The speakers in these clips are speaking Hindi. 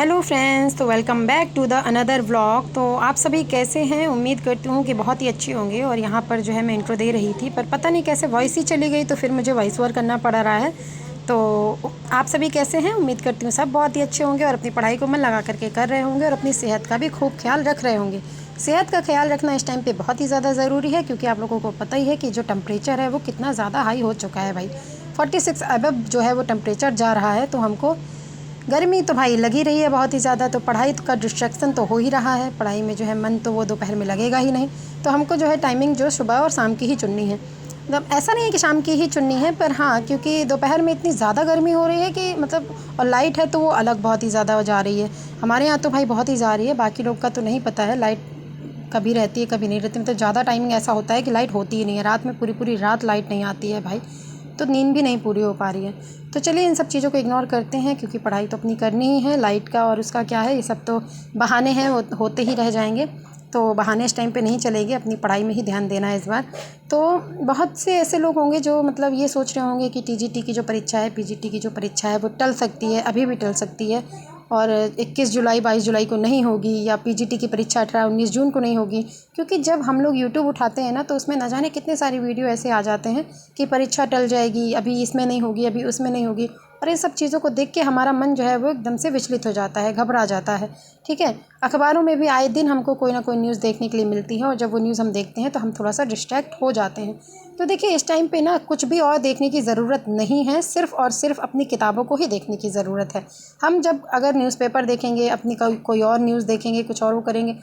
हेलो फ्रेंड्स, तो welcome back to the another vlog. तो आप सभी कैसे हैं? उम्मीद करती हूँ कि बहुत ही अच्छे होंगे। और यहाँ पर जो है मैं इंट्रो दे रही थी, पर पता नहीं कैसे वॉइस ही चली गई, तो फिर मुझे वॉइस ओवर करना पड़ रहा है। तो आप सभी कैसे हैं? उम्मीद करती हूँ सब बहुत ही अच्छे होंगे और अपनी पढ़ाई को मन लगा करके कर रहे होंगे और अपनी सेहत का भी खूब ख्याल रख रहे होंगे। सेहत का ख्याल रखना इस टाइम पे बहुत ही ज़्यादा ज़रूरी है, क्योंकि आप लोगों को पता ही है कि जो टेम्परेचर है वो कितना ज़्यादा हाई हो चुका है भाई। 46 अबव जो है वो टेम्परेचर जा रहा है। तो हमको गर्मी तो भाई लगी रही है बहुत ही ज़्यादा। तो पढ़ाई का डिस्ट्रैक्शन तो हो ही रहा है, पढ़ाई में जो है मन तो वो दोपहर में लगेगा ही नहीं। तो हमको जो है टाइमिंग जो सुबह और शाम की ही चुननी है। मतलब ऐसा नहीं है कि शाम की ही चुननी है, पर हाँ, क्योंकि दोपहर में इतनी ज़्यादा गर्मी हो रही है कि मतलब, और लाइट है तो वो अलग बहुत ही ज़्यादा जा रही है। हमारे यहाँ तो भाई बहुत ही जा रही है, बाकी लोग का तो नहीं पता है। लाइट कभी रहती है कभी नहीं रहती, मतलब ज़्यादा टाइमिंग ऐसा होता है कि लाइट होती ही नहीं है। रात में पूरी पूरी रात लाइट नहीं आती है भाई, तो नींद भी नहीं पूरी हो पा रही है। तो चलिए इन सब चीज़ों को इग्नोर करते हैं, क्योंकि पढ़ाई तो अपनी करनी ही है। लाइट का और उसका क्या है, ये सब तो बहाने हैं, वो होते ही रह जाएंगे। तो बहाने इस टाइम पे नहीं चलेंगे, अपनी पढ़ाई में ही ध्यान देना है इस बार। तो बहुत से ऐसे लोग होंगे जो मतलब ये सोच रहे होंगे कि टीजीटी की जो परीक्षा है, पीजीटी की जो परीक्षा है वो टल सकती है, अभी भी टल सकती है। और 21 जुलाई 22 जुलाई को नहीं होगी, या पीजीटी की परीक्षा 18-19 जून को नहीं होगी। क्योंकि जब हम लोग यूट्यूब उठाते हैं ना, तो उसमें न जाने कितने सारी वीडियो ऐसे आ जाते हैं कि परीक्षा टल जाएगी, अभी इसमें नहीं होगी, अभी उसमें नहीं होगी। और इन सब चीज़ों को देख के हमारा मन जो है वो एकदम से विचलित हो जाता है, घबरा जाता है। ठीक है, अखबारों में भी आए दिन हमको कोई ना कोई न्यूज़ देखने के लिए मिलती है, और जब वो न्यूज़ हम देखते हैं तो हम थोड़ा सा डिस्ट्रैक्ट हो जाते हैं। तो देखिए, इस टाइम पे ना कुछ भी और देखने की ज़रूरत नहीं है, सिर्फ़ और सिर्फ अपनी किताबों को ही देखने की ज़रूरत है। हम जब अगर न्यूज़पेपर देखेंगे, अपनी कोई और न्यूज़ देखेंगे, कुछ और वो करेंगे,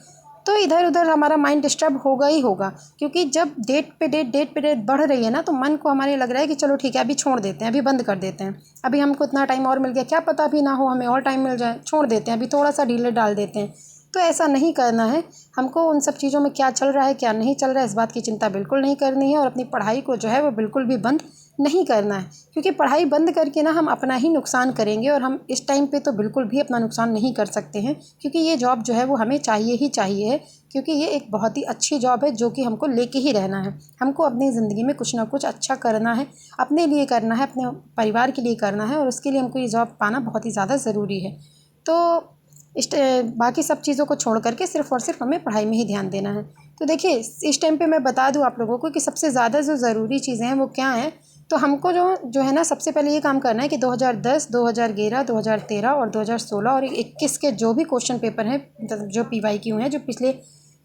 तो इधर उधर हमारा माइंड डिस्टर्ब होगा ही होगा। क्योंकि जब डेट पे डेट बढ़ रही है ना, तो मन को हमारे लग रहा है कि चलो ठीक है, अभी छोड़ देते हैं, अभी बंद कर देते हैं। अभी हमको इतना टाइम और मिल गया, क्या पता अभी ना हो, हमें और टाइम मिल जाए, छोड़ देते हैं, अभी थोड़ा सा ढीले डाल देते हैं। तो ऐसा नहीं करना है। हमको उन सब चीज़ों में क्या चल रहा है क्या नहीं चल रहा है, इस बात की चिंता बिल्कुल नहीं करनी है। और अपनी पढ़ाई को जो है वो बिल्कुल भी बंद नहीं करना है, क्योंकि पढ़ाई बंद करके ना हम अपना ही नुकसान करेंगे। और हम इस टाइम पे तो बिल्कुल भी अपना नुकसान नहीं कर सकते हैं, क्योंकि ये जॉब जो है वो हमें चाहिए ही चाहिए है। क्योंकि ये एक बहुत ही अच्छी जॉब है, जो कि हमको लेके ही रहना है। हमको अपनी ज़िंदगी में कुछ ना कुछ अच्छा करना है, अपने लिए करना है, अपने परिवार के लिए करना है, और उसके लिए हमको ये जॉब पाना बहुत ही ज़्यादा ज़रूरी है। तो इस बाकी सब चीज़ों को छोड़ करके सिर्फ़ और सिर्फ हमें पढ़ाई में ही ध्यान देना है। तो देखिए, इस टाइम पे मैं बता दूँ आप लोगों को कि सबसे ज़्यादा जो ज़रूरी चीज़ें हैं वो क्या हैं। तो हमको जो जो है ना, सबसे पहले ये काम करना है कि 2010, 2011, 2013 और 2016 और 21 के जो भी क्वेश्चन पेपर हैं, मतलब जो पीवाईक्यू हैं, जो पिछले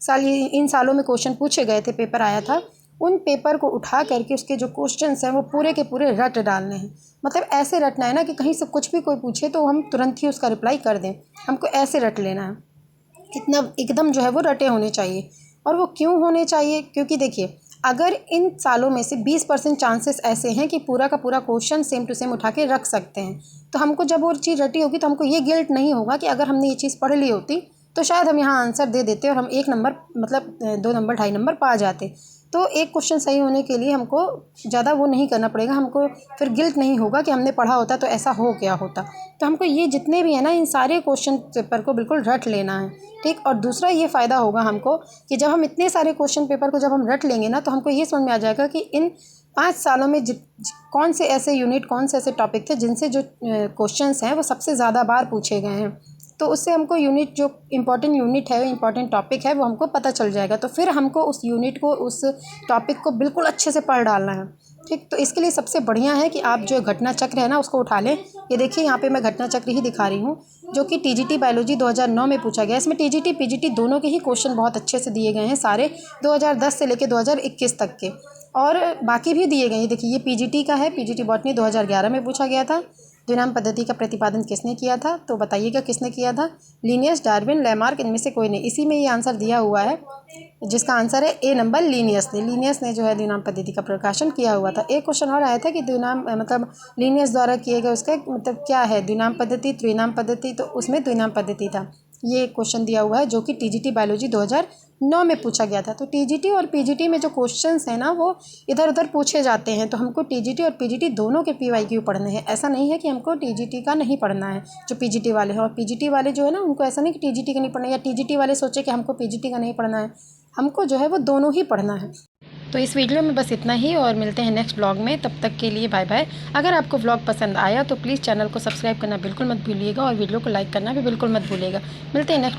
साल ये इन सालों में क्वेश्चन पूछे गए थे, पेपर आया था, उन पेपर को उठा करके उसके जो क्वेश्चंस हैं वो पूरे के पूरे रट डालने हैं। मतलब ऐसे रटना है ना कि कहीं से कुछ भी कोई पूछे तो हम तुरंत ही उसका रिप्लाई कर दें। हमको ऐसे रट लेना है, इतना एकदम जो है वो रटे होने चाहिए। और वो क्यों होने चाहिए? क्योंकि देखिए, अगर इन सालों में से 20% चांसेस ऐसे हैं कि पूरा का पूरा क्वेश्चन सेम टू सेम उठा के रख सकते हैं, तो हमको जब वो चीज़ रटी होगी तो हमको ये गिल्ट नहीं होगा कि अगर हमने ये चीज़ पढ़ ली होती तो शायद हम यहाँ आंसर दे देते और हम 1 नंबर, मतलब 2 नंबर, 2.5 नंबर पा जाते। तो एक क्वेश्चन सही होने के लिए हमको ज़्यादा वो नहीं करना पड़ेगा, हमको फिर गिल्ट नहीं होगा कि हमने पढ़ा होता तो ऐसा हो गया होता। तो हमको ये जितने भी हैं ना, इन सारे क्वेश्चन पेपर को बिल्कुल रट लेना है। ठीक, और दूसरा ये फ़ायदा होगा हमको कि जब हम इतने सारे क्वेश्चन पेपर को जब हम रट लेंगे ना, तो हमको ये समझ में आ जाएगा कि इन 5 सालों में कौन से ऐसे यूनिट, कौन से ऐसे टॉपिक थे जिनसे जो क्वेश्चंस हैं वो सबसे ज़्यादा बार पूछे गए हैं। तो उससे हमको यूनिट, जो इम्पोर्टेंट यूनिट है, इम्पोर्टेंट टॉपिक है, वो हमको पता चल जाएगा। तो फिर हमको उस यूनिट को, उस टॉपिक को बिल्कुल अच्छे से पढ़ डालना है। ठीक, तो इसके लिए सबसे बढ़िया है कि आप जो घटना चक्र है ना उसको उठा लें। ये देखिए, यहाँ पे मैं घटना चक्र ही दिखा रही हूँ, जो कि टीजीटी बायोलॉजी 2009 में पूछा गया। इसमें टीजीटी पीजीटी दोनों के ही क्वेश्चन बहुत अच्छे से दिए गए हैं, सारे 2010 से लेकर 2021 तक के, और बाकी भी दिए गए हैं। देखिए, ये पीजीटी का है, पीजीटी बॉटनी 2011 में पूछा गया था। द्विनाम पद्धति का प्रतिपादन किसने किया था? तो बताइएगा किसने किया था। लीनियस, डार्विन, लैमार्क, इनमें से कोई नहीं। इसी में ये आंसर दिया हुआ है, जिसका आंसर है ए नंबर, लीनियस ने जो है द्विनाम पद्धति का प्रकाशन किया हुआ था। एक क्वेश्चन और आया था कि द्विनाम, मतलब लीनियस द्वारा किए गए, उसका मतलब क्या है, द्विनाम पद्धति, त्रिनाम पद्धति, तो उसमें द्विनाम पद्धति था। ये क्वेश्चन दिया हुआ है, जो कि टीजीटी बायोलॉजी 2009 में पूछा गया था। तो टीजीटी और पीजीटी में जो क्वेश्चंस हैं ना, वो इधर उधर पूछे जाते हैं। तो हमको टीजीटी और पीजीटी दोनों के पीवाईक्यू पढ़ने हैं। ऐसा नहीं है कि हमको टीजीटी का नहीं पढ़ना है, जो पीजीटी वाले हैं। और पीजीटी वाले जो है ना, उनको ऐसा नहीं कि टीजीटी का नहीं पढ़ना है, या टीजीटी वाले सोचे कि हमको पीजीटी का नहीं पढ़ना है। हमको जो है वो दोनों ही पढ़ना है। तो इस वीडियो में बस इतना ही और मिलते हैं नेक्स्ट व्लॉग में। तब तक के लिए बाय बाय। अगर आपको व्लॉग पसंद आया तो प्लीज़ चैनल को सब्सक्राइब करना बिल्कुल मत भूलिएगा और वीडियो को लाइक करना भी बिल्कुल मत भूलिएगा। मिलते हैं नेक्स्ट